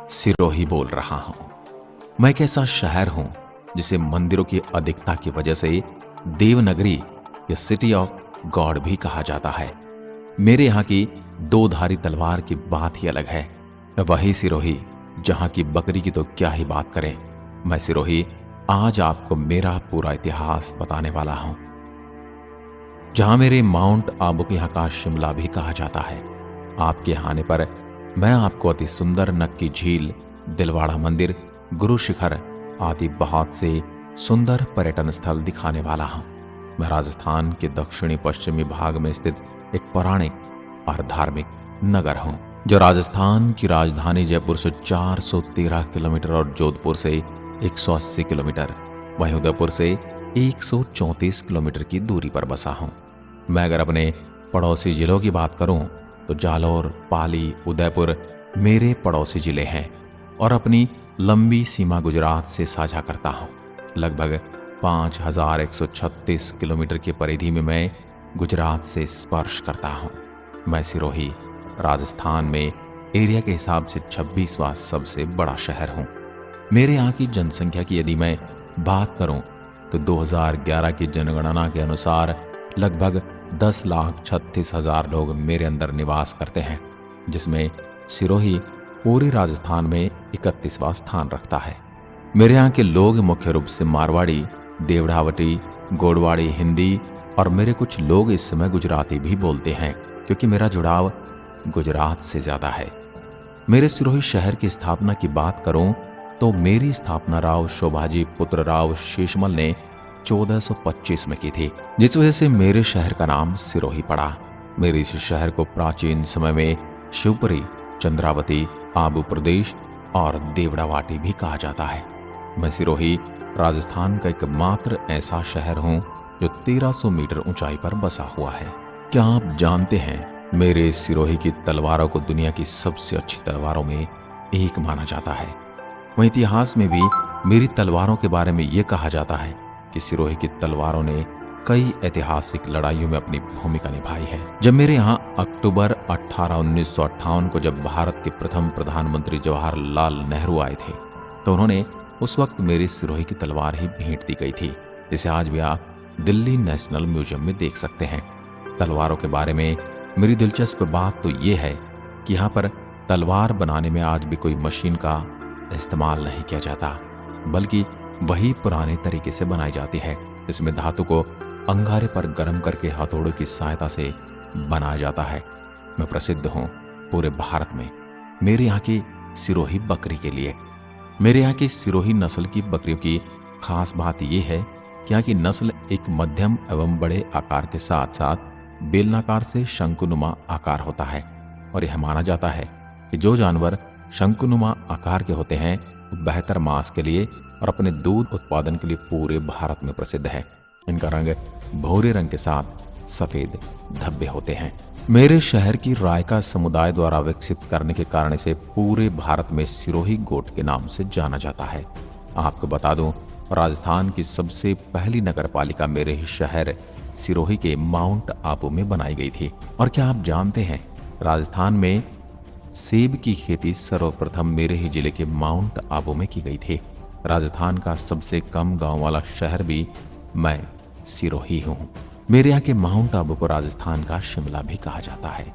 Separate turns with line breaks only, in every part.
सिरोही बोल रहा हूं। मैं एक ऐसा शहर हूं जिसे मंदिरों की अधिकता की वजह से देवनगरी या सिटी ऑफ गॉड भी कहा जाता है। मेरे यहां की दो धारी तलवार की बात ही अलग है। वही सिरोही जहां की बकरी की तो क्या ही बात करें। मैं सिरोही आज आपको मेरा पूरा इतिहास बताने वाला हूं, जहां मेरे माउंट आबू के यहां का शिमला भी कहा जाता है। आपके यहाँ आने पर मैं आपको अति सुंदर नक्की झील, दिलवाड़ा मंदिर, गुरु शिखर आदि बहुत से सुंदर पर्यटन स्थल दिखाने वाला हूं। मैं राजस्थान के दक्षिणी पश्चिमी भाग में स्थित एक पौराणिक और धार्मिक नगर हूं, जो राजस्थान की राजधानी जयपुर से 413 किलोमीटर और जोधपुर से 180 किलोमीटर, वहीं उदयपुर से 134 किलोमीटर की दूरी पर बसा हूं। मैं अगर अपने पड़ोसी जिलों की बात करूं तो जालौर, पाली, उदयपुर मेरे पड़ोसी जिले हैं और अपनी लंबी सीमा गुजरात से साझा करता हूं। लगभग 5136 किलोमीटर की परिधि में मैं गुजरात से स्पर्श करता हूं। मैं सिरोही राजस्थान में एरिया के हिसाब से 26वां सबसे बड़ा शहर हूं। मेरे यहाँ की जनसंख्या की यदि मैं बात करूं तो 2011 की जनगणना के अनुसार लगभग 10,36,000 लोग मेरे अंदर निवास करते हैं, जिसमें सिरोही पूरे राजस्थान में 31वां स्थान रखता है। मेरे यहाँ के लोग मुख्य रूप से मारवाड़ी, देवढ़ावटी, गोडवाड़ी, हिंदी और मेरे कुछ लोग इस समय गुजराती भी बोलते हैं, क्योंकि मेरा जुड़ाव गुजरात से ज्यादा है। मेरे सिरोही शहर की स्थापना की बात करूं तो मेरी स्थापना राव शोभाजी पुत्र राव शेषमल ने 1425 में की थी, जिस वजह से मेरे शहर का नाम सिरोही पड़ा। मेरे इस शहर को प्राचीन समय में शिवपुरी, चंद्रावती, आबू प्रदेश और देवड़ावाटी भी कहा जाता है। मैं सिरोही राजस्थान का एकमात्र ऐसा शहर हूं जो 1300 मीटर ऊंचाई पर बसा हुआ है। क्या आप जानते हैं, मेरे सिरोही की तलवारों को दुनिया की सबसे अच्छी तलवारों में एक माना जाता है। वहीं इतिहास में भी मेरी तलवारों के बारे में यह कहा जाता है कि सिरोही की तलवारों ने कई ऐतिहासिक लड़ाइयों में अपनी भूमिका निभाई है। जब मेरे यहाँ अक्टूबर 18, 1958 को जब भारत के प्रथम प्रधानमंत्री जवाहरलाल नेहरू आए थे, तो उन्होंने उस वक्त मेरी सिरोही की तलवार ही भेंट दी गई थी, जिसे आज भी आप दिल्ली नेशनल म्यूजियम में देख सकते हैं। तलवारों के बारे में मेरी दिलचस्प बात तो ये है कि यहाँ पर तलवार बनाने में आज भी कोई मशीन का इस्तेमाल नहीं किया जाता, बल्कि वही पुराने तरीके से बनाई जाती है। इसमें धातु को अंगारे पर गर्म करके हथौड़ों की सहायता से बनाया जाता है। मैं प्रसिद्ध हूँ पूरे भारत में मेरे यहाँ की सिरोही बकरी के लिए। मेरे यहाँ की सिरोही नस्ल की बकरियों की खास बात यह है कि यहाँ की नस्ल एक मध्यम एवं बड़े आकार के साथ साथ बेलनाकार से शंकुनुमा आकार होता है, और यह माना जाता है कि जो जानवर शंकुनुमा आकार के होते हैं वो बेहतर मांस के लिए और अपने दूध उत्पादन के लिए पूरे भारत में प्रसिद्ध है। इनका रंग भूरे रंग के साथ सफेद धब्बे होते हैं। मेरे शहर की रायका समुदाय द्वारा विकसित करने के कारण इसे पूरे भारत में सिरोही गोट के नाम से जाना जाता है। आपको बता दूं, राजस्थान की सबसे पहली नगर पालिका मेरे ही शहर सिरोही के माउंट आबू में बनाई गई थी। और क्या आप जानते हैं, राजस्थान में सेब की खेती सर्वप्रथम मेरे ही जिले के माउंट आबू में की गई थी। राजस्थान का सबसे कम गांव वाला शहर भी मैं सिरोही हूँ। मेरे यहाँ के माउंट आबू को राजस्थान का शिमला भी कहा जाता है।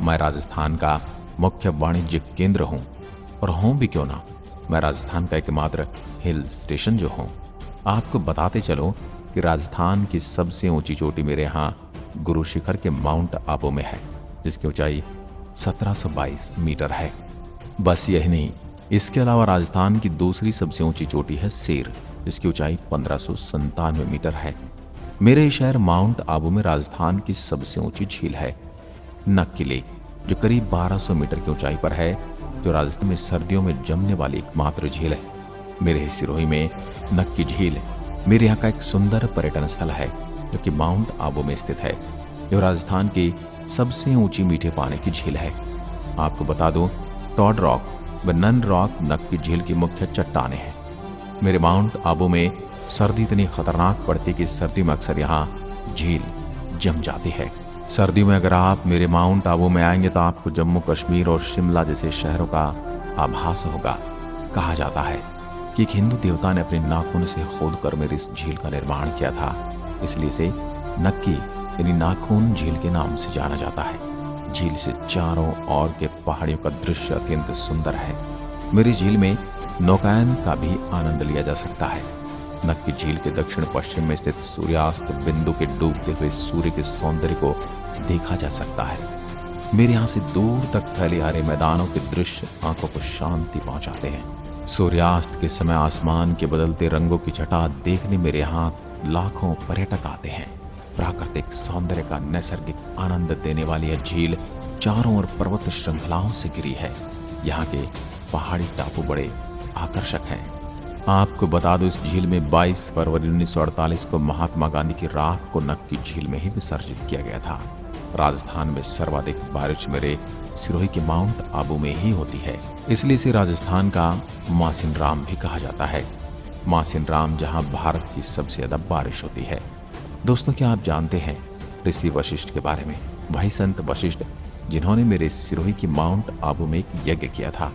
मैं राजस्थान का मुख्य वाणिज्यिक केंद्र हूँ, और हूँ भी क्यों ना, मैं राजस्थान का एकमात्र हिल स्टेशन जो हूँ। आपको बताते चलो कि राजस्थान की सबसे ऊंची चोटी मेरे यहाँ गुरु शिखर के माउंट आबू में है, जिसकी ऊंचाई 1722 मीटर है। बस यही नहीं, इसके अलावा राजस्थान की दूसरी सबसे ऊंची चोटी है सेर, जिसकी ऊंचाई 1597 मीटर है। मेरे शहर माउंट आबू में राजस्थान की सबसे ऊंची झील है नक्की लेक, जो करीब 1200 मीटर की ऊंचाई पर है, जो राजस्थान में सर्दियों में जमने वाली एकमात्र झील है। मेरे सिरोही में नक्की झील मेरे यहाँ का एक सुंदर पर्यटन स्थल है, जो कि माउंट आबू में स्थित है, जो राजस्थान की सबसे ऊंची मीठे पानी की झील है। आपको बता दूं, टॉड रॉक व नन रॉक नक्की झील की मुख्य चट्टानें हैं। मेरे माउंट आबू में सर्दी इतनी खतरनाक पड़ती कि सर्दियों में अक्सर यहाँ झील जम जाती है। सर्दियों में अगर आप मेरे माउंट आबू में आएंगे तो आपको जम्मू कश्मीर और शिमला जैसे शहरों का आभास होगा। कहा जाता है कि एक हिंदू देवता ने अपने नाखून से खोदकर मेरी इस झील का निर्माण किया था, इसलिए इसे नक्की यानी नाखून झील के नाम से जाना जाता है। झील से चारों ओर के पहाड़ियों का दृश्य अत्यंत सुंदर है। मेरी झील में नौकायन का भी आनंद लिया जा सकता है। नक्की झील के दक्षिण पश्चिम में स्थित सूर्यास्त बिंदु के डूबते हुए सूर्य के सौंदर्य को देखा जा सकता है। मेरे यहाँ से दूर तक फैले हरे मैदानों के दृश्य आंखों को शांति पहुंचाते हैं। सूर्यास्त के समय आसमान के बदलते रंगों की छटा देखने मेरे यहाँ लाखों पर्यटक आते हैं। प्राकृतिक सौंदर्य का नैसर्गिक आनंद देने वाली यह झील चारों ओर पर्वत श्रृंखलाओं से घिरी है। यहाँ के पहाड़ी टापू बड़े आकर्षक हैं। आपको बता दो, इस झील में 22 फरवरी 1948 को महात्मा गांधी की राख को नक्की झील में ही विसर्जित किया गया था। राजस्थान में सर्वाधिक बारिश मेरे सिरोही के माउंट आबू में ही होती है, इसलिए इसे राजस्थान का मासिन राम भी कहा जाता है। मासिन राम जहां भारत की सबसे ज्यादा बारिश होती है। दोस्तों, क्या आप जानते हैं ऋषि वशिष्ठ के बारे में? वही संत वशिष्ठ जिन्होंने मेरे सिरोही की माउंट आबू में एक यज्ञ किया था,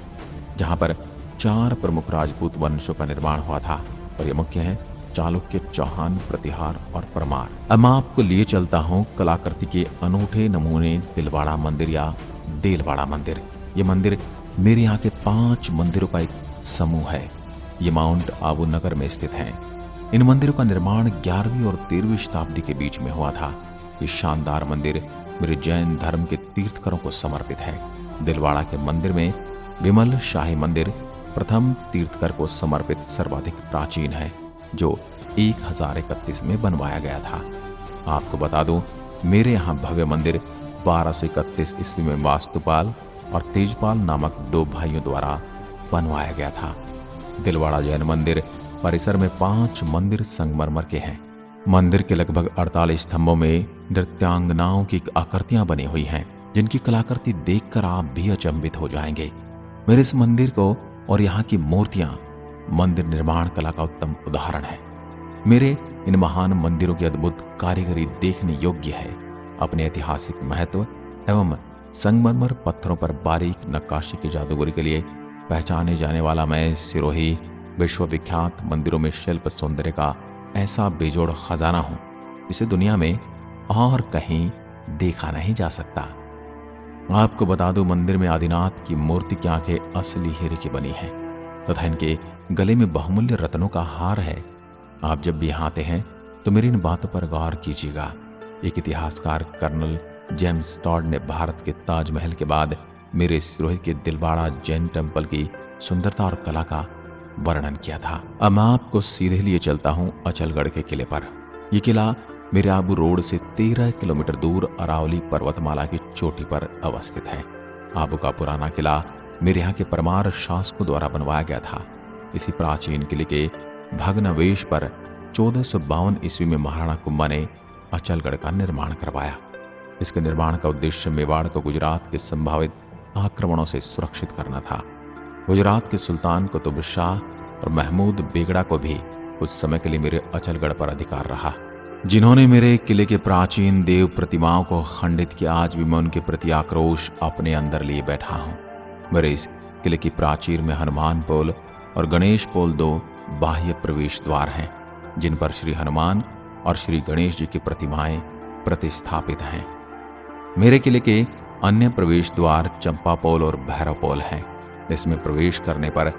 जहां पर 4 प्रमुख राजपूत वंशों का निर्माण हुआ था। और ये मुख्य है चालुक्य, चौहान, प्रतिहार और परमार। अब मैं आपको लिए चलता हूँ कलाकृति के अनूठे नमूने तिलवाड़ा मंदिर या देलवाड़ा मंदिर। ये मंदिर मेरे यहाँ के 5 मंदिरों का एक समूह है। ये माउंट आबू नगर में स्थित है। इन मंदिरों का निर्माण 11वीं और 13वीं शताब्दी के बीच में हुआ था। ये शानदार मंदिर मेरे जैन धर्म के तीर्थकरों को समर्पित है। दिलवाड़ा के मंदिर में विमल शाही मंदिर प्रथम तीर्थकर को समर्पित सर्वाधिक प्राचीन है, जो 1031 में बनवाया गया था। आपको बता दूं, मेरे यहाँ भव्य मंदिर 1231 ईस्वी में वास्तुपाल और तेजपाल नामक 2 भाइयों द्वारा बनवाया गया था। दिलवाड़ा जैन मंदिर परिसर में 5 मंदिर संगमरमर के हैं। मंदिर के लगभग 48 स्तंभों में नृत्यांगनाओं की आकृतियां बनी हुई हैं, जिनकी कलाकृति देखकर आप भी अचंभित हो जाएंगे। मेरे इस मंदिर को और यहाँ की मूर्तियां मंदिर निर्माण कला का उत्तम उदाहरण है। मेरे इन महान मंदिरों की अद्भुत कारीगरी देखने योग्य है। अपने ऐतिहासिक महत्व एवं संगमरमर पत्थरों पर बारीक नक्काशी की जादूगरी के लिए पहचाने जाने वाला मैं सिरोही विश्वविख्यात मंदिरों में शिल्प सौंदर्य का ऐसा बेजोड़ खजाना हूं, इसे दुनिया में और कहीं देखा नहीं जा सकता। आपको बता दूं, मंदिर में आदिनाथ की मूर्ति की आंखें असली हीरे की बनी हैं तथा इनके गले में बहुमूल्य रत्नों का हार है। आप जब भी यहाँ आते हैं तो मेरी इन बातों पर गौर कीजिएगा। एक इतिहासकार कर्नल जेम्स टॉड ने भारत के ताजमहल के बाद मेरे सिरोही के दिलवाड़ा जैन टेम्पल की सुंदरता और कला का वर्णन किया था। अब मैं आपको सीधे लिए चलता हूँ अचलगढ़ के किले पर। यह किला मेरे आबू रोड से 13 किलोमीटर दूर अरावली पर्वतमाला की चोटी पर अवस्थित है। आबू का पुराना किला मेरे यहाँ के परमार शासकों द्वारा बनवाया गया था। इसी प्राचीन किले के भग्नावशेष पर 1452 ईस्वी में महाराणा कुंभा ने अचलगढ़ का निर्माण करवाया। इसके निर्माण का उद्देश्य मेवाड़ को गुजरात के संभावित आक्रमणों से सुरक्षित करना था। गुजरात के सुल्तान कुतुब शाह और महमूद बेगड़ा को भी कुछ समय के लिए मेरे अचलगढ़ पर अधिकार रहा, जिन्होंने मेरे किले के प्राचीन देव प्रतिमाओं को खंडित किया। आज भी मैं उनके प्रति आक्रोश अपने अंदर लिए बैठा हूं। मेरे इस किले की प्राचीर में हनुमान पोल और गणेश पोल 2 बाह्य प्रवेश द्वार हैं, जिन पर श्री हनुमान और श्री गणेश जी की प्रतिमाएं प्रतिस्थापित हैं। मेरे किले के अन्य प्रवेश द्वार चंपा पोल और भैरव पोल हैं। इसमें प्रवेश करने पर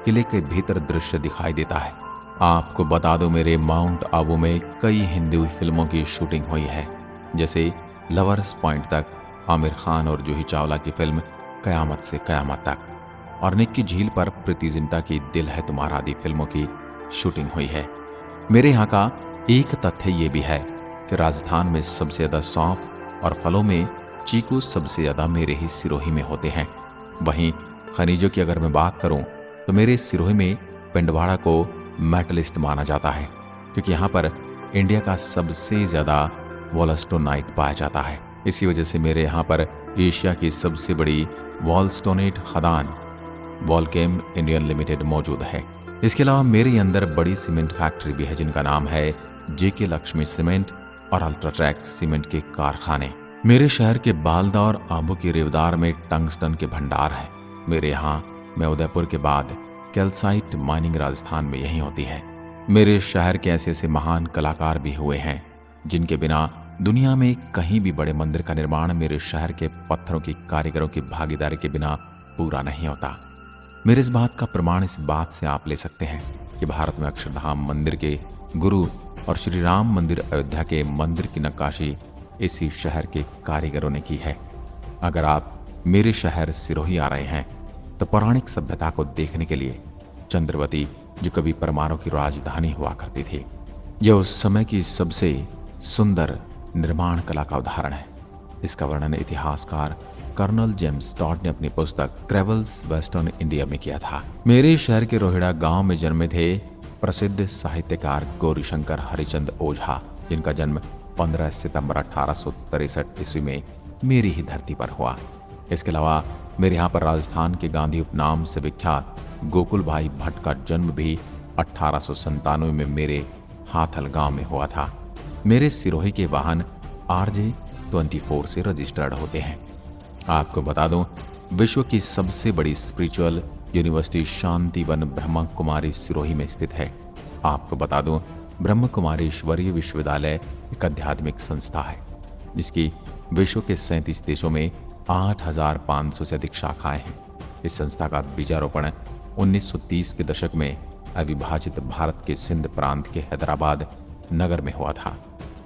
किले के भीतर दृश्य दिखाई देता है। आपको बता दो, मेरे माउंट आबू में कई हिंदी फिल्मों की शूटिंग हुई है, जैसे लवर्स पॉइंट तक आमिर खान और जूही चावला की फिल्म कयामत से कयामत तक, और निक्की झील पर प्रीति जिंटा की दिल है तुम्हारा आदि फिल्मों की शूटिंग हुई है। मेरे यहाँ का एक तथ्य ये भी है कि राजस्थान में सबसे ज्यादा सौंफ और फलों में चीकू सबसे ज्यादा मेरे ही सिरोही में होते हैं। वहीं खनिजों की अगर मैं बात करूं तो मेरे सिरोही में पिंडवाड़ा को मेटलिस्ट माना जाता है, क्योंकि यहाँ पर इंडिया का सबसे ज्यादा वॉलस्टोनाइट पाया जाता है। इसी वजह से मेरे यहाँ पर एशिया की सबसे बड़ी वॉलस्टोनेट खदान वॉलकेम इंडियन लिमिटेड मौजूद है। इसके अलावा मेरे अंदर बड़ी सीमेंट फैक्ट्री भी है, जिनका नाम है जेके लक्ष्मी सीमेंट और अल्ट्राट्रैक सीमेंट के कारखाने। मेरे शहर के बालदा और आबू की रेवदार में टंगस्टन के भंडार हैं। मेरे यहाँ मैं उदयपुर के बाद कैल्साइट माइनिंग राजस्थान में यही होती है। मेरे शहर के ऐसे ऐसे महान कलाकार भी हुए हैं जिनके बिना दुनिया में कहीं भी बड़े मंदिर का निर्माण मेरे शहर के पत्थरों की कारीगरों की भागीदारी के बिना पूरा नहीं होता। मेरे इस बात का प्रमाण इस बात से आप ले सकते हैं कि भारत में अक्षरधाम मंदिर के गुरु और श्री राम मंदिर अयोध्या के मंदिर की नक्काशी इसी शहर के कारीगरों ने की है। अगर आप मेरे शहर सिरोही आ रहे हैं तो पौराणिक सभ्यता को देखने के लिए चंद्रवती, जो कभी परमारों की राजधानी हुआ करती थी, यह उस समय की सबसे सुंदर निर्माण कला का उदाहरण है। इसका वर्णन इतिहासकार कर्नल जेम्स टॉड ने अपनी पुस्तक ट्रेवल्स वेस्टर्न इंडिया में किया था। मेरे शहर के रोहिड़ा गांव में जन्मे थे प्रसिद्ध साहित्यकार गौरीशंकर हरिचंद ओझा, जिनका जन्म 15 सितंबर 1863 ईस्वी में मेरी ही धरती पर हुआ। इसके अलावा मेरे यहाँ पर राजस्थान के गांधी उपनाम से विख्यात गोकुल भाई भट्ट का जन्म भी 1897 में मेरे हाथल गांव में हुआ था। मेरे सिरोही के वाहन RJ-24 से रजिस्टर्ड होते हैं। आपको बता दूं, विश्व की सबसे बड़ी स्पिरिचुअल यूनिवर्सिटी शांतिवन ब्रह्मा कुमारी सिरोही में स्थित है। आपको बता दूं, ब्रह्म कुमारी ईश्वरीय विश्वविद्यालय एक आध्यात्मिक संस्था है जिसकी विश्व के 37 देशों में 8,500 से अधिक शाखाएं हैं। इस संस्था का बीजारोपण 1930 के दशक में अविभाजित भारत के सिंध प्रांत के हैदराबाद नगर में हुआ था।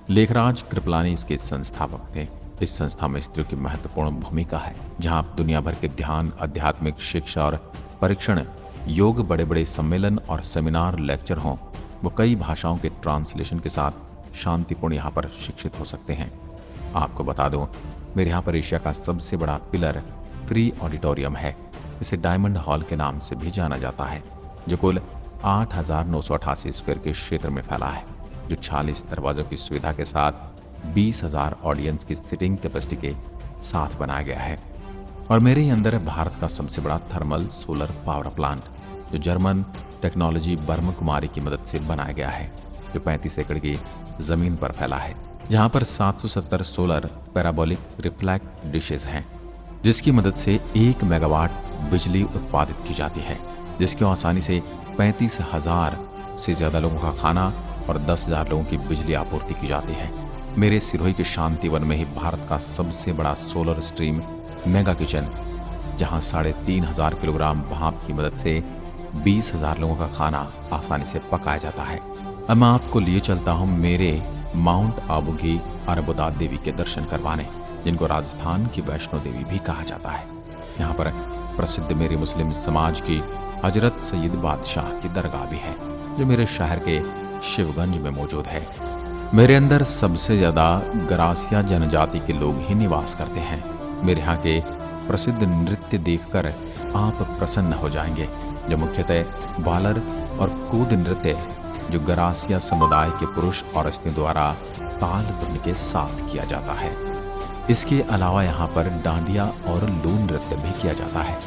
लेखराज कृपलानी इसके संस्थापक थे। इस संस्था में स्त्रियों की महत्वपूर्ण भूमिका है, जहां दुनिया भर के ध्यान, आध्यात्मिक शिक्षा और परीक्षण, योग, बड़े बड़े सम्मेलन और सेमिनार, लेक्चर हों, वो कई भाषाओं के ट्रांसलेशन के साथ शांतिपूर्ण यहाँ पर शिक्षित हो सकते हैं। आपको बता दूं, मेरे यहाँ पर एशिया का सबसे बड़ा पिलर फ्री ऑडिटोरियम है। इसे डायमंड हॉल के नाम से भी जाना जाता है, जो कुल 8,988 स्क्वायर के क्षेत्र में फैला है, जो 46 दरवाजों की सुविधा के साथ 20,000 ऑडियंस की सिटिंग कैपेसिटी के साथ बनाया गया है। और मेरे ही अंदर है भारत का सबसे बड़ा थर्मल सोलर पावर प्लांट, जो जर्मन टेक्नोलॉजी ब्रह्म कुमारी की मदद से बनाया गया है, जो 35 एकड़ की जमीन पर फैला है, जहां पर 770 सोलर पैराबोलिक रिफ्लेक्ट डिशेस हैं, जिसकी मदद से 1 मेगावाट बिजली उत्पादित की जाती है, जिसकी आसानी से 35,000 से ज्यादा लोगों का खाना और 10,000 लोगों की बिजली आपूर्ति की जाती है। मेरे सिरोही के शांतिवन में ही भारत का सबसे बड़ा सोलर स्ट्रीम मेगा किचन, जहां 3,500 किलोग्राम भाप की मदद से 20,000 लोगों का खाना आसानी से पकाया जाता है। अब मैं आपको लिए चलता हूं मेरे माउंट आबू की अरबुदा देवी के दर्शन करवाने, जिनको राजस्थान की वैष्णो देवी भी कहा जाता है। यहाँ पर प्रसिद्ध मेरे मुस्लिम समाज की हजरत सैयद बादशाह की दरगाह भी है, जो मेरे शहर के शिवगंज में मौजूद है। मेरे अंदर सबसे ज्यादा गरासिया जनजाति के लोग ही निवास करते हैं। मेरे यहाँ के प्रसिद्ध नृत्य देखकर आप प्रसन्न हो जाएंगे, जो मुख्यतः बालर और कूद नृत्य, जो गरासिया समुदाय के पुरुष और स्त्रियों द्वारा ताल धुन के साथ किया जाता है। इसके अलावा यहाँ पर डांडिया और लून नृत्य भी किया जाता है।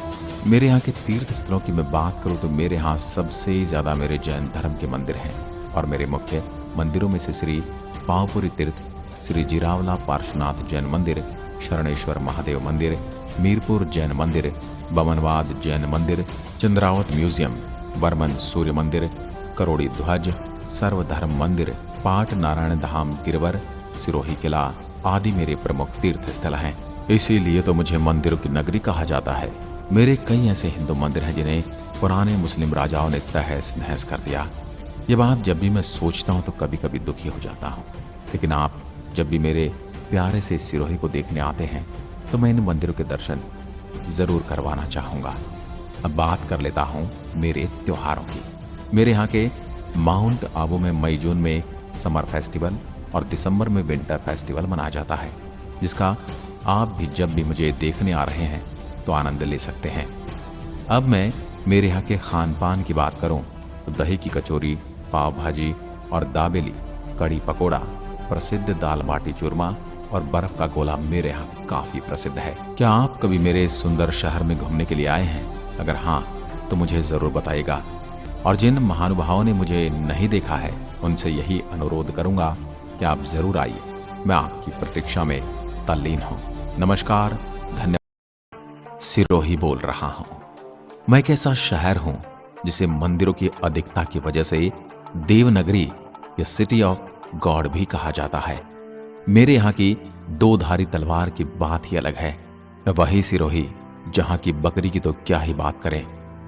मेरे यहाँ के तीर्थ स्थलों की मैं बात करूँ तो मेरे यहाँ सबसे ज्यादा मेरे जैन धर्म के मंदिर हैं, और मेरे मुख्य मंदिरों में से श्री पावपुरी तीर्थ, श्री जिरावला पार्श्वनाथ जैन मंदिर, शरणेश्वर महादेव मंदिर, मीरपुर जैन मंदिर, बमनवाद जैन मंदिर, चंद्रावत म्यूजियम, बर्मन सूर्य मंदिर, करोड़ी ध्वज सर्वधर्म मंदिर, पाट नारायण धाम गिरवर, सिरोही किला आदि मेरे प्रमुख तीर्थ स्थल हैं। इसीलिए तो मुझे मंदिरों की नगरी कहा जाता है। मेरे कई ऐसे हिंदू मंदिर हैं जिन्हें पुराने मुस्लिम राजाओं ने तहस नहस कर दिया। ये बात जब भी मैं सोचता हूँ तो कभी कभी दुखी हो जाता हूँ, लेकिन आप जब भी मेरे प्यारे से सिरोही को देखने आते हैं तो मैं इन मंदिरों के दर्शन जरूर करवाना चाहूँगा। अब बात कर लेता हूँ मेरे त्योहारों की। मेरे यहाँ के माउंट आबू में मई जून में समर फेस्टिवल और दिसंबर में विंटर फेस्टिवल मनाया जाता है, जिसका आप भी जब भी मुझे देखने आ रहे हैं तो आनंद ले सकते हैं। अब मैं मेरे यहाँ के खान पान की बात करूँ तो दही की कचौरी, पाव भाजी और दाबेली, कड़ी पकोड़ा, प्रसिद्ध दाल बाटी चूरमा और बर्फ का गोला मेरे यहाँ काफी प्रसिद्ध है। क्या आप कभी मेरे सुंदर शहर में घूमने के लिए आए हैं? अगर हाँ तो मुझे जरूर बताइएगा। और जिन महानुभावों ने मुझे नहीं देखा है उनसे यही अनुरोध करूंगा कि आप जरूर आइए। मैं आपकी प्रतीक्षा में तल्लीन हूं। नमस्कार, धन्यवाद। सिरोही बोल रहा हूं। मैं एक ऐसा शहर हूं जिसे मंदिरों की अधिकता की वजह से देवनगरी या सिटी ऑफ गॉड भी कहा जाता है। मेरे यहाँ की दो धारी तलवार की बात ही अलग है। वही सिरोही जहां की बकरी की तो क्या ही बात करें।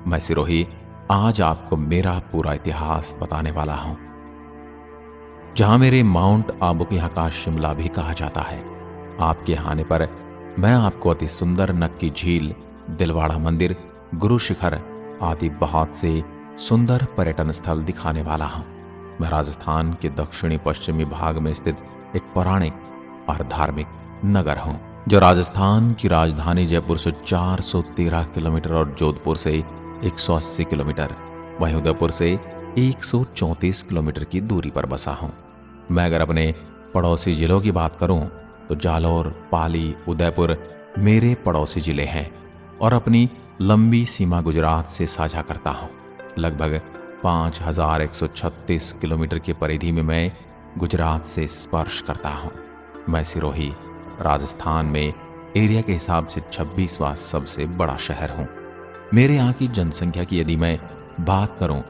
मैं सिरोही आज आपको मेरा पूरा इतिहास बताने वाला हूं, जहां मेरे माउंट आबू के यहाँ का शिमला भी कहा जाता है। आपके यहाँ आने पर मैं आपको अति सुंदर नक्की झील, दिलवाड़ा मंदिर, गुरु शिखर आदि बहुत से सुंदर पर्यटन स्थल दिखाने वाला हूं। मैं राजस्थान के दक्षिणी पश्चिमी भाग में स्थित एक पौराणिक और धार्मिक नगर हूं, जो राजस्थान की राजधानी जयपुर से 413 किलोमीटर और जोधपुर से 180 किलोमीटर, वहीं उदयपुर से 134 किलोमीटर की दूरी पर बसा हूं। मैं अगर अपने पड़ोसी जिलों की बात करूं तो जालौर, पाली, उदयपुर मेरे पड़ोसी जिले हैं और अपनी लंबी सीमा गुजरात से साझा करता हूं। लगभग 5136 किलोमीटर की परिधि में मैं गुजरात से स्पर्श करता हूं। मैं सिरोही राजस्थान में एरिया के हिसाब से 26वां सबसे बड़ा शहर हूं। मेरे यहाँ की जनसंख्या की यदि मैं बात करूं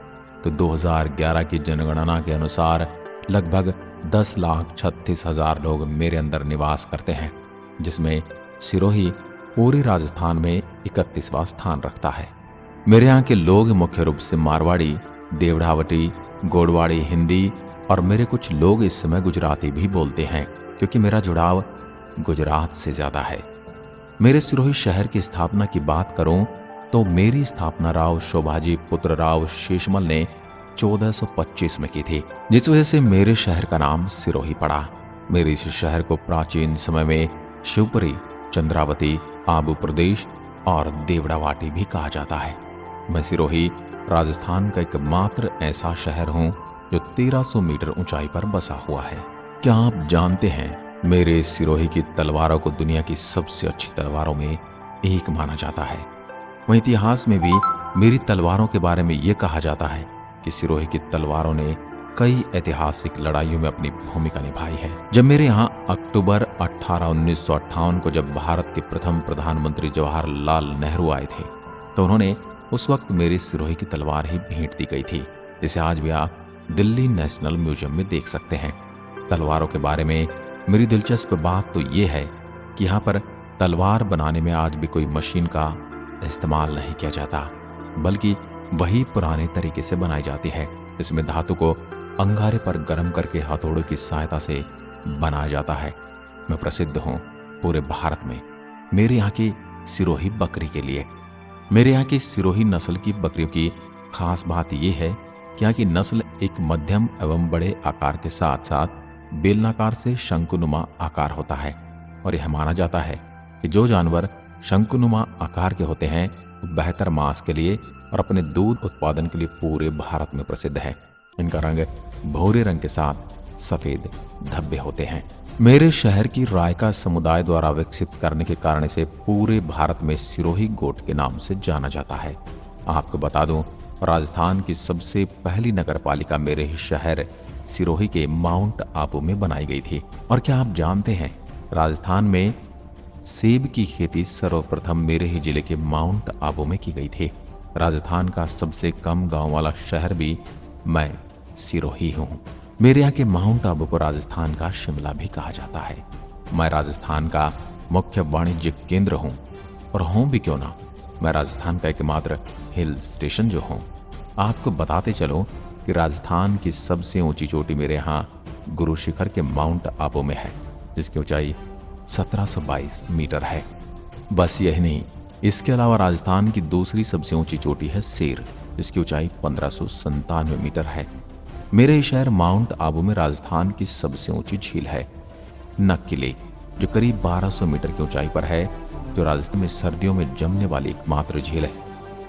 तो 2011 की जनगणना के अनुसार लगभग 10,36,000 लोग मेरे अंदर निवास करते हैं, जिसमें सिरोही पूरे राजस्थान में 31वां स्थान रखता है। मेरे यहाँ के लोग मुख्य रूप से मारवाड़ी, देवढ़ावटी, गोडवाड़ी, हिंदी और मेरे कुछ लोग इस समय गुजराती भी बोलते हैं, क्योंकि मेरा जुड़ाव गुजरात से ज्यादा है। मेरे सिरोही शहर की स्थापना की बात करूं तो मेरी स्थापना राव शोभाजी पुत्र राव शेषमल ने 1425 में की थी, जिस वजह से मेरे शहर का नाम सिरोही पड़ा। मेरे इस शहर को प्राचीन समय में शिवपुरी, चंद्रावती, आबू प्रदेश और देवड़ावाटी भी कहा जाता है। मैं सिरोही राजस्थान का एकमात्र ऐसा शहर हूं जो 1300 मीटर ऊंचाई पर बसा हुआ है। क्या आप जानते हैं, मेरे सिरोही की तलवारों को दुनिया की सबसे अच्छी तलवारों में एक माना जाता है। वहीं इतिहास में भी मेरी तलवारों के बारे में यह कहा जाता है कि सिरोही की तलवारों ने कई ऐतिहासिक लड़ाइयों में अपनी भूमिका निभाई है। जब मेरे यहाँ अक्टूबर 18, 1958 को जब भारत के प्रथम प्रधानमंत्री जवाहरलाल नेहरू आए थे, तो उन्होंने उस वक्त मेरी सिरोही की तलवार ही भेंट दी गई थी, जिसे आज भी आप दिल्ली नेशनल म्यूजियम में देख सकते हैं। तलवारों के बारे में मेरी दिलचस्प बात तो ये है कि यहाँ पर तलवार बनाने में आज भी कोई मशीन का इस्तेमाल नहीं किया जाता, बल्कि वही पुराने तरीके से बनाई जाती है। इसमें धातु को अंगारे पर गर्म करके हथौड़ों की सहायता से बनाया जाता है। मैं प्रसिद्ध हूँ पूरे भारत में मेरे यहाँ की सिरोही बकरी के लिए। मेरे यहाँ की सिरोही नस्ल की बकरियों की खास बात यह है कि यहाँ की नस्ल एक मध्यम एवं बड़े आकार के साथ साथ बेलनाकार से शंकुनुमा आकार होता है, और यह माना जाता है कि जो जानवर शंकुनुमा आकार के होते हैं वो बेहतर मांस के लिए और अपने दूध उत्पादन के लिए पूरे भारत में प्रसिद्ध है। इनका रंग भूरे रंग के साथ सफेद धब्बे होते हैं। मेरे शहर की रायका समुदाय द्वारा विकसित करने के कारण से पूरे भारत में सिरोही गोट के नाम से जाना जाता है। आपको बता दूं, राजस्थान की सबसे पहली नगरपालिका मेरे ही शहर सिरोही के माउंट आबू में बनाई गई थी। और क्या आप जानते हैं, राजस्थान में सेब की खेती सर्वप्रथम मेरे ही जिले के माउंट आबू में की गई थी। राजस्थान का सबसे कम गांव वाला शहर भी मैं सिरोही हूँ। मेरे यहाँ के माउंट आबू को राजस्थान का शिमला भी कहा जाता है। मैं राजस्थान का मुख्य वाणिज्यिक केंद्र हूँ, और हूँ भी क्यों ना, मैं राजस्थान का एकमात्र हिल स्टेशन जो हूँ। आपको बताते चलो कि राजस्थान की सबसे ऊंची चोटी मेरे यहाँ गुरु शिखर के माउंट आबू में है, जिसकी ऊंचाई 1722 मीटर है। बस यही नहीं, इसके अलावा राजस्थान की दूसरी सबसे ऊंची चोटी है सेर, जिसकी ऊंचाई 1597 मीटर है। मेरे शहर माउंट आबू में राजस्थान की सबसे ऊंची झील है नक्की लेक, जो करीब 1200 मीटर की ऊंचाई पर है, जो राजस्थान में सर्दियों में जमने वाली एकमात्र झील है।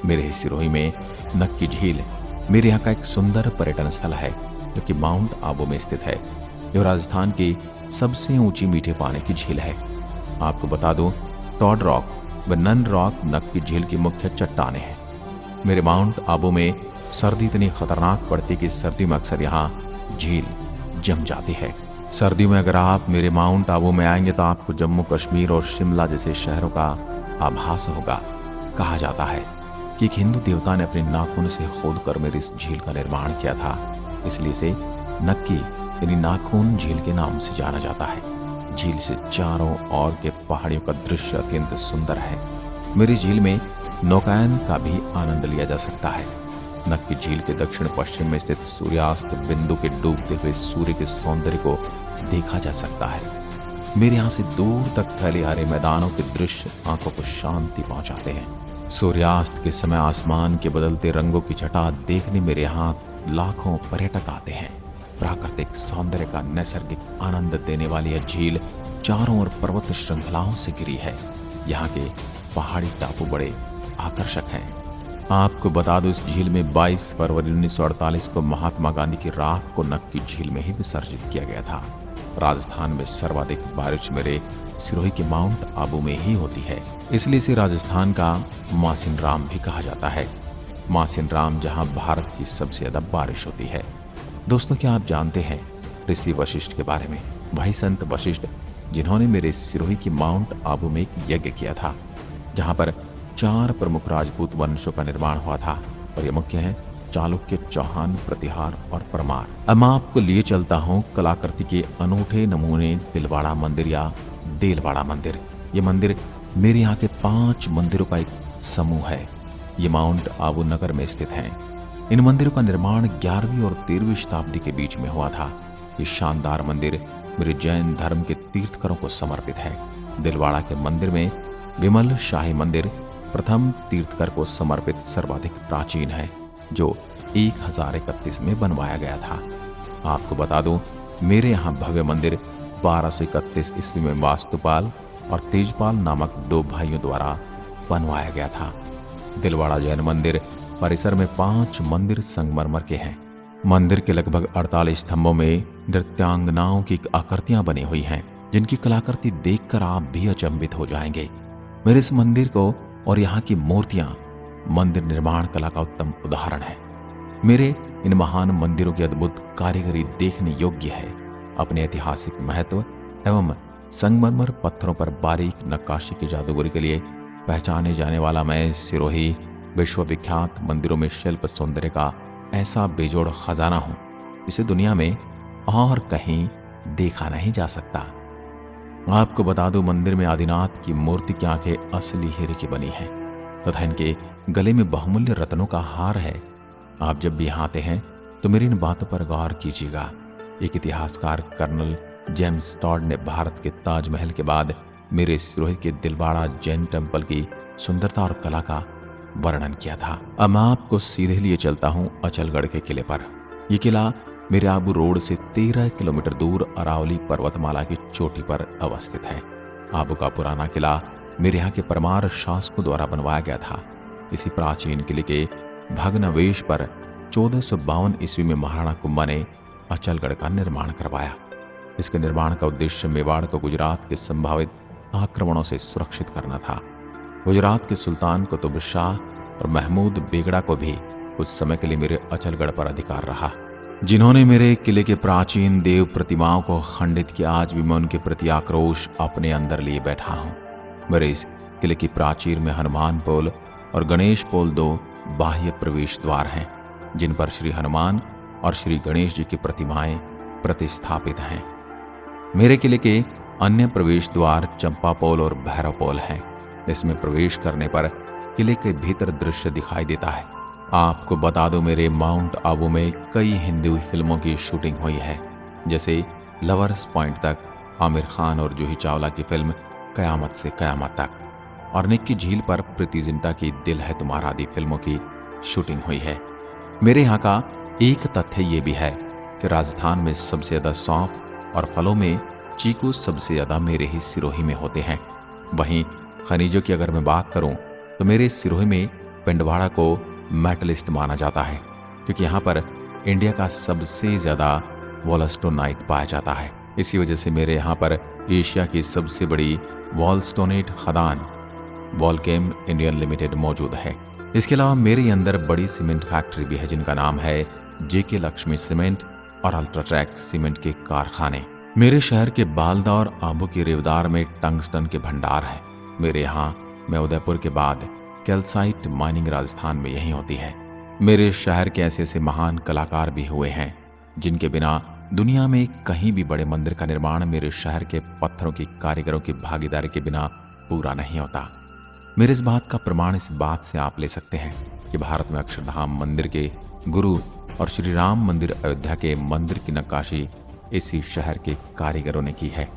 मेरे ही सिरोही में नक्की झील मेरे यहाँ का एक सुंदर पर्यटन स्थल है, जो कि माउंट आबू में स्थित है, जो राजस्थान की सबसे ऊंची मीठे पानी की झील है। आपको बता दूं, टॉड रॉक व नन रॉक नक्की झील की मुख्य चट्टानें हैं। मेरे माउंट आबू में सर्दी इतनी खतरनाक पड़ती कि सर्दियों में अक्सर यहाँ झील जम जाती है। सर्दियों में अगर आप मेरे माउंट आबू में आएंगे तो आपको जम्मू कश्मीर और शिमला जैसे शहरों का आभास होगा। कहा जाता है कि एक हिंदू देवता ने अपने नाखून से खोदकर मेरी इस झील का निर्माण किया था, इसलिए इसे नक्की यानी नाखून झील के नाम से जाना जाता है। झील से चारों ओर के पहाड़ियों का दृश्य अत्यंत सुंदर है। मेरी झील में नौकायन का भी आनंद लिया जा सकता है। नक्की झील के दक्षिण पश्चिम में स्थित सूर्यास्त बिंदु के डूबते हुए सूर्य के सौंदर्य को देखा जा सकता है। मेरे यहाँ से दूर तक फैले हरे मैदानों के दृश्य आंखों को शांति पहुंचाते हैं। सूर्यास्त के समय आसमान के बदलते रंगों की छटा देखने मेरे यहाँ लाखों पर्यटक आते हैं। प्राकृतिक सौंदर्य का नैसर्गिक आनंद देने वाली यह झील चारों ओर पर्वत श्रृंखलाओं से घिरी है। यहाँ के पहाड़ी टापू बड़े आकर्षक हैं। आपको बता दूं, इस झील में 22 फरवरी 1948 को महात्मा गांधी की राख को नक्की झील में ही विसर्जित किया गया था। राजस्थान में सर्वाधिक बारिश मेरे सिरोही के माउंट आबू में ही होती है, इसलिए इसे राजस्थान का मासिन राम भी कहा जाता है। मासिन राम जहां भारत की सबसे ज्यादा बारिश होती है। दोस्तों, क्या आप जानते हैं ऋषि वशिष्ठ के बारे में? वही संत वशिष्ठ जिन्होंने मेरे सिरोही की माउंट आबू में एक यज्ञ किया था, जहां पर 4 प्रमुख राजपूत वंशों का निर्माण हुआ था, और ये मुख्य है चालुक्य, चौहान, प्रतिहार और परमार। अब मैं आपको लिए चलता हूँ कलाकृति के अनूठे नमूने दिलवाड़ा मंदिर या देलवाड़ा मंदिर। ये मंदिर मेरे यहाँ के 5 मंदिरों का एक समूह है। ये माउंट आबू नगर में स्थित है। इन मंदिरों का निर्माण 11वीं और 13वीं शताब्दी के बीच में हुआ था। ये शानदार मंदिर मेरे जैन धर्म के तीर्थकरों को समर्पित है। दिलवाड़ा के मंदिर में विमल शाही मंदिर प्रथम तीर्थकर को समर्पित सर्वाधिक प्राचीन है, जो 1031 में बनवाया गया था। आपको बता दूं, मेरे यहाँ भव्य मंदिर 1231 ईस्वी में वास्तुपाल और तेजपाल नामक 2 भाइयों द्वारा बनवाया गया था। दिलवाड़ा जैन मंदिर परिसर में 5 मंदिर संगमरमर के हैं। मंदिर के लगभग 48 स्तंभों में नृत्यांगनाओं की आकृतियां बनी हुई हैं, जिनकी कलाकृति देखकर आप भी अचंभित हो जाएंगे। मेरे इस मंदिर को और यहाँ की मूर्तियां मंदिर निर्माण कला का उत्तम उदाहरण है। मेरे इन महान मंदिरों की अद्भुत कारीगरी देखने योग्य है। अपने ऐतिहासिक महत्व एवं संगमरमर पत्थरों पर बारीक नक्काशी की जादूगरी के लिए पहचाने जाने वाला मैं सिरोही विश्वविख्यात मंदिरों में शिल्प सौंदर्य का ऐसा बेजोड़ खजाना हूं, इसे दुनिया में और कहीं देखा नहीं जा सकता। आपको बता दूं, मंदिर में आदिनाथ की मूर्ति की आंखें असली हीरे की बनी हैं तथा इनके गले में बहुमूल्य रत्नों का हार है। आप जब भी यहाँ आते हैं तो मेरी इन बातों पर गौर कीजिएगा। एक इतिहासकार कर्नल जेम्स टॉड ने भारत के ताजमहल के बाद मेरे सिरोही के दिलवाड़ा जैन टेम्पल की सुंदरता और कला का वर्णन किया था। अब मैं आपको सीधे लिए चलता हूँ अचलगढ़ के किले पर। यह किला मेरे आबू रोड से 13 किलोमीटर दूर अरावली पर्वतमाला की चोटी पर अवस्थित है। आबू का पुराना किला मेरे यहाँ के परमार शासकों द्वारा बनवाया गया था। इसी प्राचीन किले के भग्नावशेष पर 1452 ईस्वी में महाराणा कुंभा ने अचलगढ़ का निर्माण करवाया। इसके निर्माण का उद्देश्य मेवाड़ को गुजरात के संभावित आक्रमणों से सुरक्षित करना था। गुजरात के सुल्तान कुतुब शाह और महमूद बेगड़ा को भी कुछ समय के लिए मेरे अचलगढ़ पर अधिकार रहा, जिन्होंने मेरे किले के प्राचीन देव प्रतिमाओं को खंडित किया। आज भी मैं उनके प्रति आक्रोश अपने अंदर लिए बैठा हूं। मेरे इस किले की प्राचीर में हनुमान पोल और गणेश पोल 2 बाह्य प्रवेश द्वार हैं, जिन पर श्री हनुमान और श्री गणेश जी की प्रतिमाएं प्रतिस्थापित हैं। मेरे किले के अन्य प्रवेश द्वार चंपा पोल और भैरव पोल हैं। इसमें प्रवेश करने पर किले के भीतर दृश्य दिखाई देता है। आपको बता दूं, मेरे माउंट आबू में कई हिंदी फिल्मों की शूटिंग हुई है, जैसे लवर्स पॉइंट तक आमिर खान और जूही चावला की फिल्म कयामत से कयामत तक, और निक्की झील पर प्रीति जिंटा की दिल है तुम्हारा आदि फिल्मों की शूटिंग हुई है। मेरे यहाँ का एक तथ्य ये भी है कि राजस्थान में सबसे ज्यादा सौंफ और फलों में चीकू सबसे ज्यादा मेरे ही सिरोही में होते हैं। वहीं खनिजों की अगर मैं बात करूं तो मेरे सिरोही में पिंडवाड़ा को मेटलिस्ट माना जाता है, क्योंकि यहाँ पर इंडिया का सबसे ज्यादा वॉलस्टोनाइट पाया जाता है। इसी वजह से मेरे यहाँ पर एशिया की सबसे बड़ी वॉलस्टोनेट खदान वॉलकेम इंडियन लिमिटेड मौजूद है। इसके अलावा मेरे अंदर बड़ी सीमेंट फैक्ट्री भी है, जिनका नाम है जेके लक्ष्मी सीमेंट और अल्ट्राट्रैक सीमेंट के कारखाने। मेरे शहर के बालदा और आबू के रेवदार में टंगस्टन के भंडार हैं। मेरे यहाँ मैं उदयपुर के बाद कैल्साइट माइनिंग राजस्थान में यही होती है। मेरे शहर के ऐसे ऐसे महान कलाकार भी हुए हैं जिनके बिना दुनिया में कहीं भी बड़े मंदिर का निर्माण मेरे शहर के पत्थरों की कारीगरों की भागीदारी के बिना पूरा नहीं होता। मेरे इस बात का प्रमाण इस बात से आप ले सकते हैं कि भारत में अक्षरधाम मंदिर के गुरु और श्री राम मंदिर अयोध्या के मंदिर की नक्काशी इसी शहर के कारीगरों ने की है।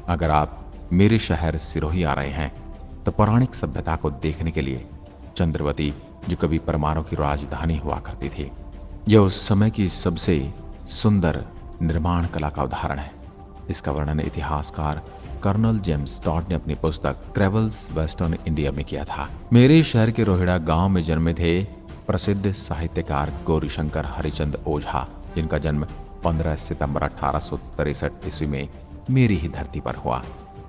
अगर आप मेरे शहर सिरोही आ रहे हैं तो पौराणिक सभ्यता को देखने के लिए चंद्रवती, जो कभी परमारों की राजधानी हुआ करती थी, यह उस समय की सबसे सुंदर निर्माण कला का उदाहरण है। इसका वर्णन इतिहासकार कर्नल जेम्स टॉड ने अपनी पुस्तक ट्रेवल्स वेस्टर्न इंडिया में किया था। मेरे शहर के रोहिड़ा गांव में जन्मे थे प्रसिद्ध साहित्यकार गौरीशंकर हरिचंद ओझा, जिनका जन्म 15 सितंबर 1863 ईस्वी में मेरी ही धरती पर हुआ।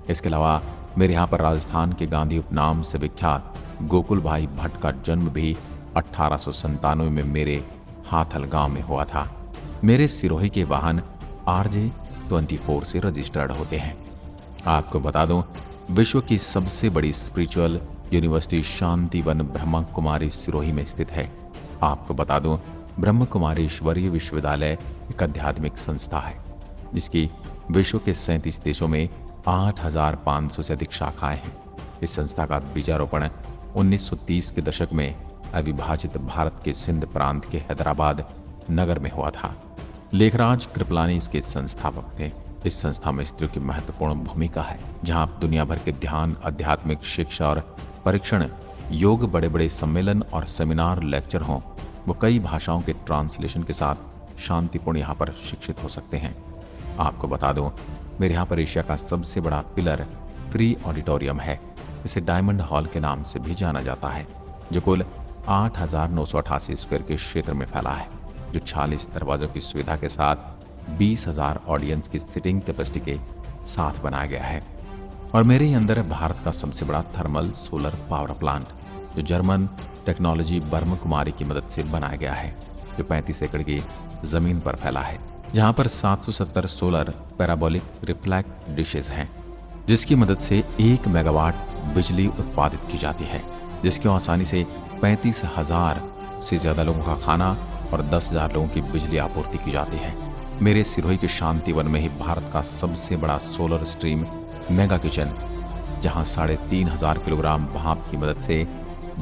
इसके अलावा मेरे यहाँ पर राजस्थान के गांधी उपनाम से विख्यात गोकुल भाई भट्ट का जन्म भी 1897 में मेरे हाथल गांव में हुआ था। मेरे सिरोही के वाहन RJ-24 से रजिस्टर्ड होते हैं। आपको बता दूं, विश्व की सबसे बड़ी स्पिरिचुअल यूनिवर्सिटी शांतिवन ब्रह्मा कुमारी सिरोही में स्थित है। आपको बता दूं, ब्रह्म कुमारी ईश्वरीय विश्वविद्यालय एक आध्यात्मिक संस्था है जिसकी विश्व के 37 देशों में 8,500 से अधिक शाखाएं हैं। इस संस्था का बीजारोपण 1930 के दशक में अविभाजित भारत के सिंध प्रांत के हैदराबाद नगर में हुआ था। लेखराज कृपलानी इसके संस्थापक थे। इस संस्था में स्त्रियों की महत्वपूर्ण भूमिका है, जहां दुनिया भर के ध्यान, आध्यात्मिक शिक्षा और परीक्षण, योग, बड़े बड़े सम्मेलन और सेमिनार, लेक्चर हों, वो कई भाषाओं के ट्रांसलेशन के साथ शांतिपूर्ण यहाँ पर शिक्षित हो सकते हैं। आपको बता दूं, मेरे यहाँ पर एशिया का सबसे बड़ा पिलर फ्री ऑडिटोरियम है। इसे डायमंड हॉल के नाम से भी जाना जाता है, जो कुल 8,988 स्क्वायर के क्षेत्र में फैला है, जो 46 दरवाजों की सुविधा के साथ 20,000 ऑडियंस की सिटिंग कैपेसिटी के साथ बनाया गया है। और मेरे ही अंदर है भारत का सबसे बड़ा थर्मल सोलर पावर प्लांट, जो जर्मन टेक्नोलॉजी ब्रह्म कुमारी की मदद से बनाया गया है, जो 35 एकड़ की जमीन पर फैला है, जहां पर 770 सोलर पैराबोलिक रिफ्लेक्ट डिशेस हैं, जिसकी मदद से 1 मेगावाट बिजली उत्पादित की जाती है, जिसकी आसानी से 35,000 से ज्यादा लोगों का खाना और 10,000 लोगों की बिजली आपूर्ति की जाती है। मेरे सिरोही के शांतिवन में ही भारत का सबसे बड़ा सोलर स्ट्रीम मेगा किचन, जहां 3,500 किलोग्राम भाप की मदद से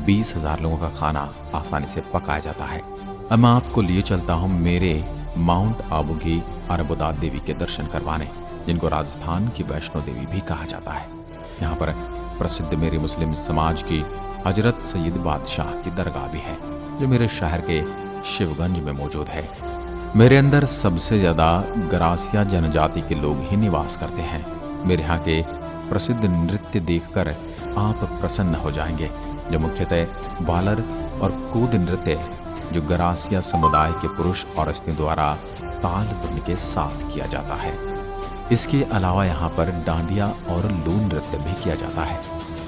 20,000 लोगों का खाना आसानी से पकाया जाता है। अब मैं आपको लिए चलता हूं मेरे माउंट आबू की अरबुदा देवी के दर्शन करवाने, जिनको राजस्थान की वैष्णो देवी भी कहा जाता है। यहाँ पर प्रसिद्ध मेरे मुस्लिम समाज की हजरत सैयद बादशाह की दरगाह भी है, जो मेरे शहर के शिवगंज में मौजूद है। मेरे अंदर सबसे ज्यादा गरासिया जनजाति के लोग ही निवास करते हैं। मेरे यहाँ के प्रसिद्ध नृत्य देखकर आप प्रसन्न हो जाएंगे, जो मुख्यतः बालर और कूद नृत्य, जो गरासिया समुदाय के पुरुष और स्त्रियों द्वारा ताल धुन के साथ किया जाता है। इसके अलावा यहाँ पर डांडिया और लून नृत्य भी किया जाता है।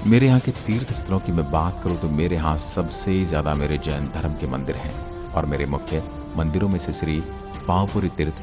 मेरे यहाँ के तीर्थ स्थलों की मैं बात करूँ तो मेरे यहाँ सबसे ज्यादा मेरे जैन धर्म के मंदिर हैं, और मेरे मुख्य मंदिरों में से श्री पावपुरी तीर्थ,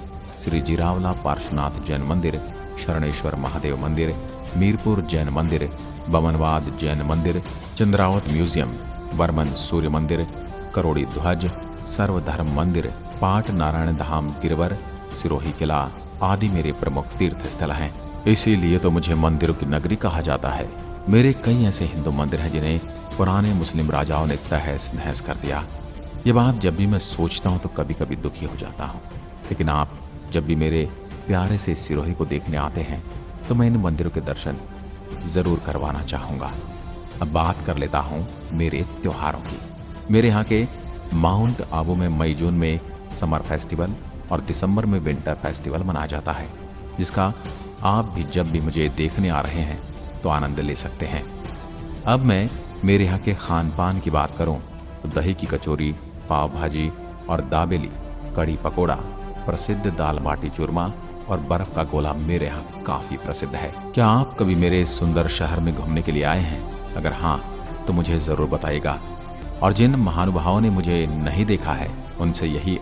श्री जिरावला पार्श्वनाथ जैन मंदिर, शरणेश्वर महादेव मंदिर, मीरपुर जैन मंदिर, बमनवाद जैन मंदिर, चंद्रावत म्यूजियम, बर्मन सूर्य मंदिर, करोड़ी ध्वज सर्वधर्म मंदिर, पाट नारायण धाम गिरवर, सिरोही किला आदि मेरे प्रमुख तीर्थ स्थल हैं। इसीलिए तो मुझे मंदिरों की नगरी कहा जाता है। मेरे कई ऐसे हिंदू मंदिर हैं जिन्हें पुराने मुस्लिम राजाओं ने तहस नहस कर दिया। ये बात जब भी मैं सोचता हूँ तो कभी कभी दुखी हो जाता हूँ, लेकिन आप जब भी मेरे प्यारे से सिरोही को देखने आते हैं तो मैं इन मंदिरों के दर्शन जरूर करवाना चाहूँगा। अब बात कर लेता हूँ मेरे त्योहारों की। मेरे यहाँ के माउंट आबू में मई जून में समर फेस्टिवल और दिसंबर में विंटर फेस्टिवल मनाया जाता है, जिसका आप भी जब भी मुझे देखने आ रहे हैं तो आनंद ले सकते हैं। अब मैं मेरे यहाँ के खान पान की बात करूं तो दही की कचौरी, पाव भाजी और दाबेली, कड़ी पकोड़ा, प्रसिद्ध दाल बाटी चूरमा और बर्फ का गोला मेरे यहाँ काफी प्रसिद्ध है। क्या आप कभी मेरे सुंदर शहर में घूमने के लिए आए हैं? अगर हाँ तो मुझे जरूर बताइएगा, और जिन महानुभावों ने मुझे नहीं देखा है उनसे यही